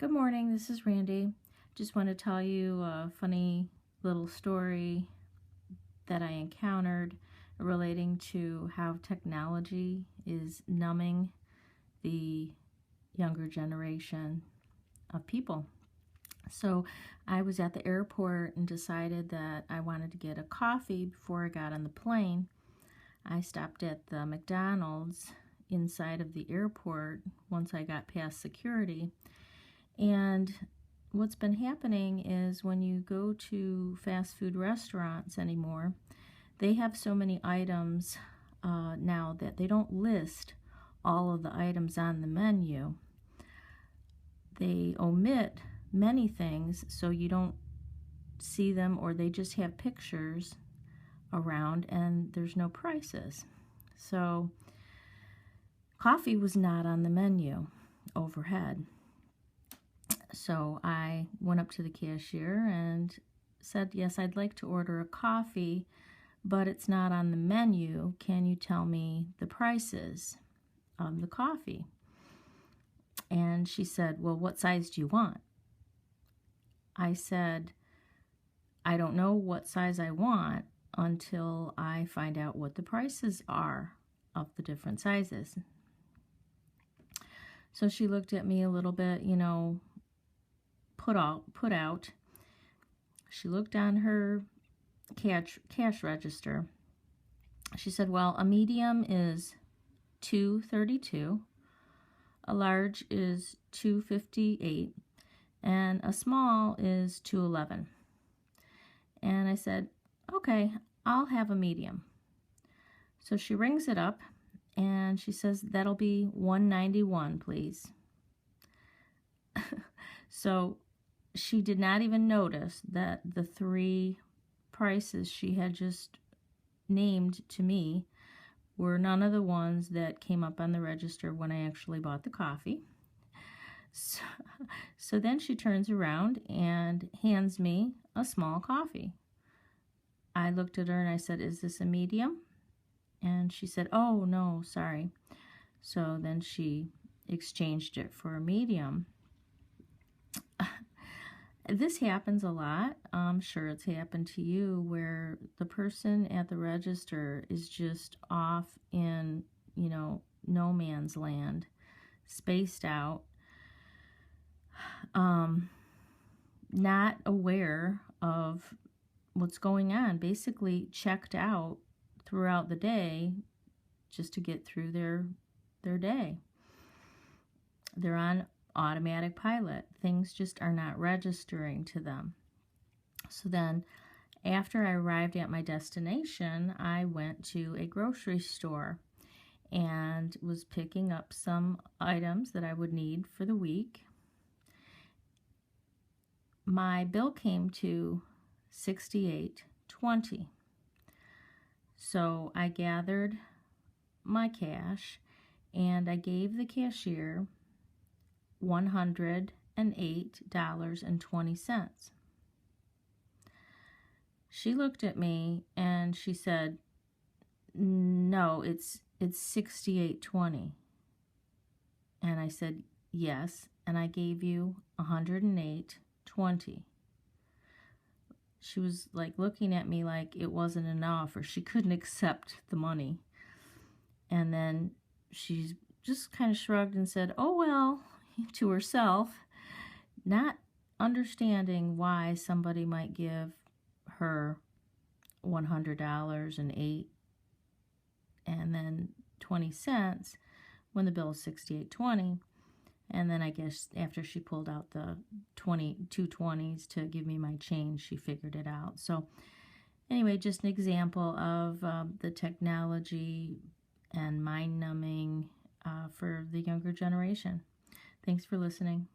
Good morning, this is Randy. Just want to tell you a funny little story that I encountered relating to how technology is numbing the younger generation of people. So I was at the airport and decided that I wanted to get a coffee before I got on the plane. I stopped at the McDonald's inside of the airport once I got past security. And what's been happening is when you go to fast food restaurants anymore, they have so many items now that they don't list all of the items on the menu. They omit many things so you don't see them, or they just have pictures around and there's no prices. So coffee was not on the menu overhead. So I went up to the cashier and said, yes, I'd like to order a coffee, but it's not on the menu. Can you tell me the prices of the coffee? And she said, well, what size do you want? I said, I don't know what size I want until I find out what the prices are of the different sizes. So she looked at me a little bit, put out. She looked on her cash register. She said, well, a medium is $2.32, a large is $2.58, and a small is $2.11. And I said, okay, I'll have a medium. So she rings it up and she says, that'll be $1.91, please. So she did not even notice that the three prices she had just named to me were none of the ones that came up on the register when I actually bought the coffee. So then she turns around and hands me a small coffee. I looked at her and I said, is this a medium? And she said, oh, no, sorry. So then she exchanged it for a medium. This happens a lot. I'm sure it's happened to you, where the person at the register is just off in, no man's land, spaced out, not aware of what's going on, basically checked out throughout the day just to get through their day. They're on automatic pilot. Things just are not registering to them. So then after I arrived at my destination, I went to a grocery store and was picking up some items that I would need for the week. My bill came to $68.20. So I gathered my cash and I gave the cashier $108.20. She looked at me and she said, no, it's $68.20. And I said, yes, and I gave you $108.20. She was like looking at me like it wasn't enough, or she couldn't accept the money. And then she just kind of shrugged and said, oh, well, to herself, not understanding why somebody might give her $100 and then 20 cents when the bill is $68.20. And then I guess after she pulled out the 2 20s to give me my change, she figured it out. So anyway, just an example of the technology and mind-numbing for the younger generation. Thanks for listening.